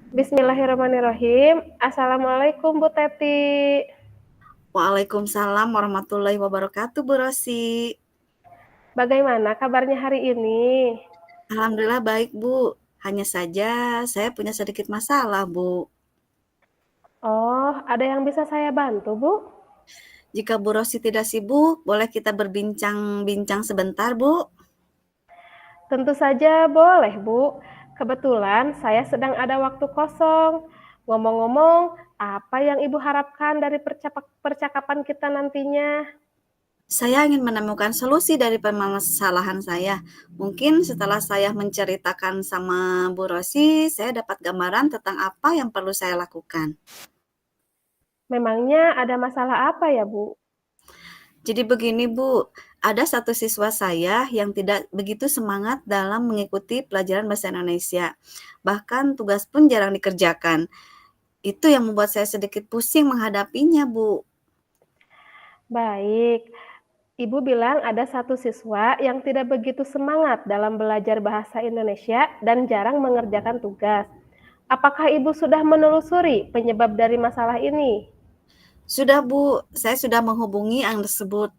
Bismillahirrahmanirrahim. Assalamualaikum Bu Teti. Waalaikumsalam warahmatullahi wabarakatuh, Bu Rosi. Bagaimana kabarnya hari ini? Alhamdulillah baik, Bu. Hanya saja saya punya sedikit masalah, Bu. Oh, ada yang bisa saya bantu, Bu? Jika Bu Rosi tidak sibuk, boleh kita berbincang-bincang sebentar, Bu? Tentu saja boleh, Bu. Kebetulan saya sedang ada waktu kosong. Ngomong-ngomong, apa yang Ibu harapkan dari percakapan kita nantinya? Saya ingin menemukan solusi dari permasalahan saya. Mungkin setelah saya menceritakan sama Bu Rosi, saya dapat gambaran tentang apa yang perlu saya lakukan. Memangnya ada masalah apa ya, Bu? Jadi begini Bu, ada satu siswa saya yang tidak begitu semangat dalam mengikuti pelajaran bahasa Indonesia. Bahkan tugas pun jarang dikerjakan. Itu yang membuat saya sedikit pusing menghadapinya, Bu. Baik, Ibu bilang ada satu siswa yang tidak begitu semangat dalam belajar bahasa Indonesia dan jarang mengerjakan tugas. Apakah Ibu sudah menelusuri penyebab dari masalah ini? Sudah, Bu, saya sudah menghubungi yang tersebut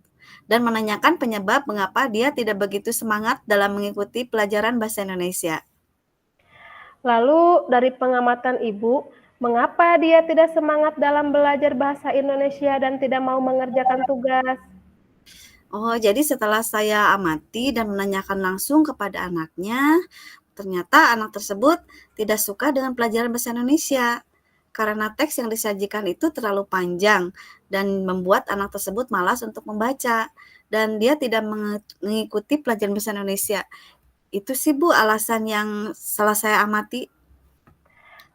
dan menanyakan penyebab mengapa dia tidak begitu semangat dalam mengikuti pelajaran bahasa Indonesia. Lalu dari pengamatan Ibu, mengapa dia tidak semangat dalam belajar bahasa Indonesia dan tidak mau mengerjakan tugas? Oh, jadi setelah saya amati dan menanyakan langsung kepada anaknya, ternyata anak tersebut tidak suka dengan pelajaran bahasa Indonesia karena teks yang disajikan itu terlalu panjang dan membuat anak tersebut malas untuk membaca dan dia tidak mengikuti pelajaran bahasa Indonesia. Itu sih Bu alasan yang salah saya amati.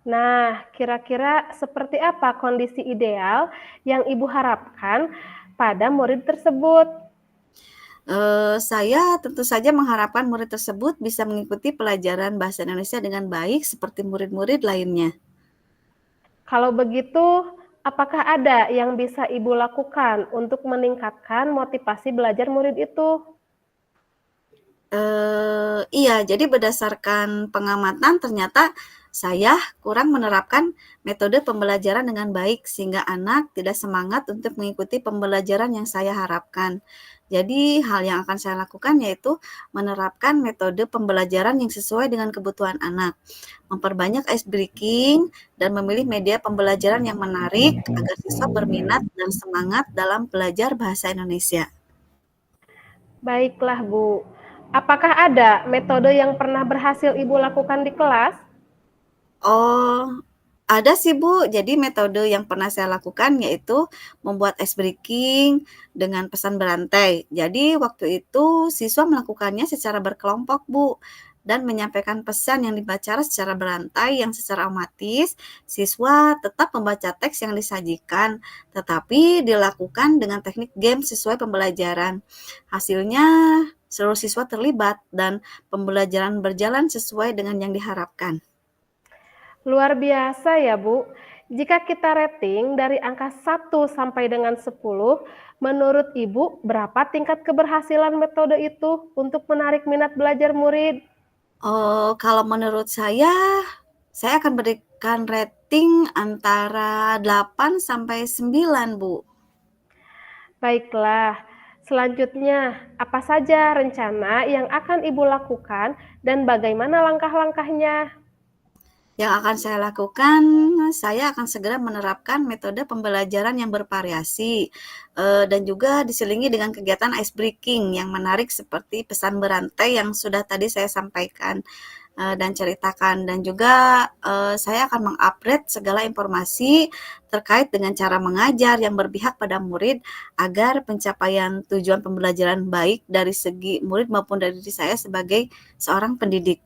Nah, kira-kira seperti apa kondisi ideal yang Ibu harapkan pada murid tersebut? Saya tentu saja mengharapkan murid tersebut bisa mengikuti pelajaran bahasa Indonesia dengan baik seperti murid-murid lainnya. Kalau begitu, apakah ada yang bisa Ibu lakukan untuk meningkatkan motivasi belajar murid itu? Iya, jadi berdasarkan pengamatan ternyata saya kurang menerapkan metode pembelajaran dengan baik sehingga anak tidak semangat untuk mengikuti pembelajaran yang saya harapkan. Jadi hal yang akan saya lakukan yaitu menerapkan metode pembelajaran yang sesuai dengan kebutuhan anak, memperbanyak ice breaking dan memilih media pembelajaran yang menarik agar siswa berminat dan semangat dalam belajar bahasa Indonesia. Baiklah, Bu. Apakah ada metode yang pernah berhasil Ibu lakukan di kelas? Oh, ada sih Bu. Jadi metode yang pernah saya lakukan yaitu membuat ice breaking dengan pesan berantai. Jadi waktu itu siswa melakukannya secara berkelompok Bu dan menyampaikan pesan yang dibaca secara berantai yang secara otomatis siswa tetap membaca teks yang disajikan tetapi dilakukan dengan teknik game sesuai pembelajaran. Hasilnya seluruh siswa terlibat dan pembelajaran berjalan sesuai dengan yang diharapkan. Luar biasa ya, Bu. Jika kita rating dari angka 1 sampai dengan 10, menurut Ibu berapa tingkat keberhasilan metode itu untuk menarik minat belajar murid? Oh, kalau menurut saya akan berikan rating antara 8 sampai 9, Bu. Baiklah, selanjutnya apa saja rencana yang akan Ibu lakukan dan bagaimana langkah-langkahnya? Yang akan saya lakukan, saya akan segera menerapkan metode pembelajaran yang bervariasi, dan juga diselingi dengan kegiatan ice breaking yang menarik seperti pesan berantai yang sudah tadi saya sampaikan, dan ceritakan. Dan juga, saya akan mengupdate segala informasi terkait dengan cara mengajar yang berpihak pada murid agar pencapaian tujuan pembelajaran baik dari segi murid maupun dari diri saya sebagai seorang pendidik.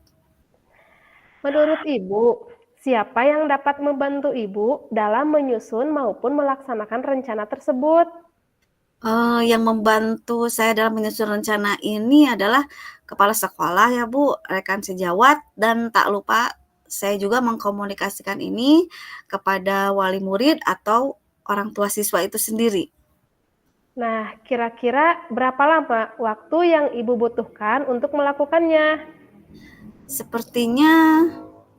Menurut Ibu, siapa yang dapat membantu Ibu dalam menyusun maupun melaksanakan rencana tersebut? Yang membantu saya dalam menyusun rencana ini adalah kepala sekolah ya Bu, rekan sejawat, dan tak lupa saya juga mengkomunikasikan ini kepada wali murid atau orang tua siswa itu sendiri. Nah, kira-kira berapa lama waktu yang Ibu butuhkan untuk melakukannya? Sepertinya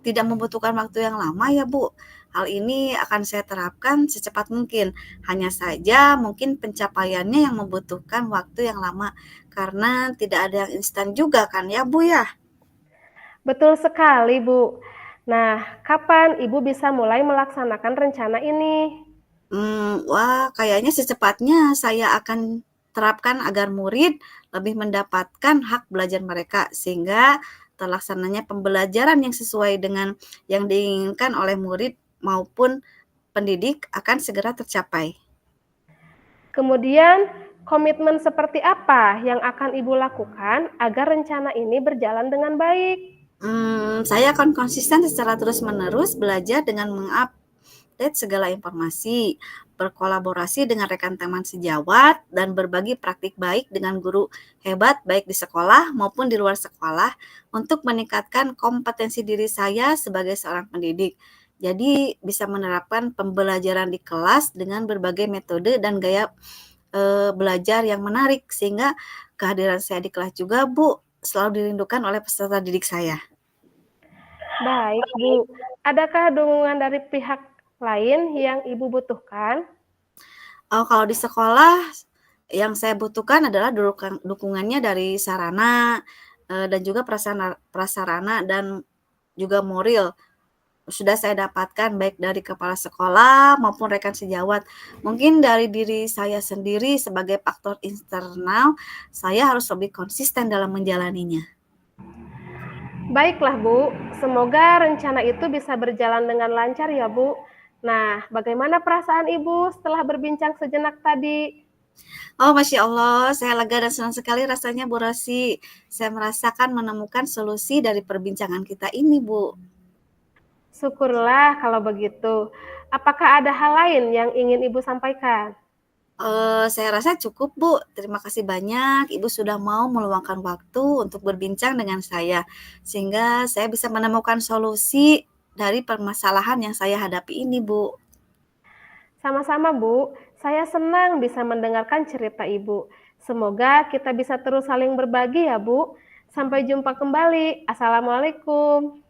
tidak membutuhkan waktu yang lama ya, Bu. Hal ini akan saya terapkan secepat mungkin. Hanya saja mungkin pencapaiannya yang membutuhkan waktu yang lama karena tidak ada yang instan juga kan ya, Bu ya? Betul sekali, Bu. Nah, kapan Ibu bisa mulai melaksanakan rencana ini? Wah, kayaknya secepatnya saya akan terapkan agar murid lebih mendapatkan hak belajar mereka, sehingga terlaksananya pembelajaran yang sesuai dengan yang diinginkan oleh murid maupun pendidik akan segera tercapai. Kemudian, komitmen seperti apa yang akan Ibu lakukan agar rencana ini berjalan dengan baik? Saya akan konsisten secara terus-menerus belajar dengan mengupdate segala informasi, berkolaborasi dengan rekan teman sejawat, dan berbagi praktik baik dengan guru hebat baik di sekolah maupun di luar sekolah untuk meningkatkan kompetensi diri saya sebagai seorang pendidik. Jadi bisa menerapkan pembelajaran di kelas dengan berbagai metode dan gaya belajar yang menarik sehingga kehadiran saya di kelas juga, Bu, selalu dirindukan oleh peserta didik saya. Baik, Bu. Adakah dukungan dari pihak lain yang Ibu butuhkan? Kalau di sekolah yang saya butuhkan adalah dukungannya dari sarana, dan juga prasarana dan juga moral. Sudah saya dapatkan baik dari kepala sekolah maupun rekan sejawat. Mungkin dari diri saya sendiri sebagai faktor internal, saya harus lebih konsisten dalam menjalaninya. Baiklah, Bu. Semoga rencana itu bisa berjalan dengan lancar ya, Bu. Nah, bagaimana perasaan Ibu setelah berbincang sejenak tadi? Oh, Masya Allah, saya lega dan senang sekali rasanya, Bu Rosi. Saya merasakan menemukan solusi dari perbincangan kita ini, Bu. Syukurlah kalau begitu. Apakah ada hal lain yang ingin Ibu sampaikan? Saya rasa cukup, Bu. Terima kasih banyak Ibu sudah mau meluangkan waktu untuk berbincang dengan saya, sehingga saya bisa menemukan solusi dari permasalahan yang saya hadapi ini, Bu. Sama-sama, Bu. Saya senang bisa mendengarkan cerita Ibu. Semoga kita bisa terus saling berbagi ya, Bu. Sampai jumpa kembali. Assalamualaikum.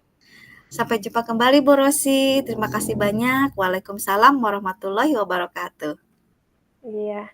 Sampai jumpa kembali, Bu Rosi. Terima kasih banyak. Waalaikumsalam warahmatullahi wabarakatuh. Iya.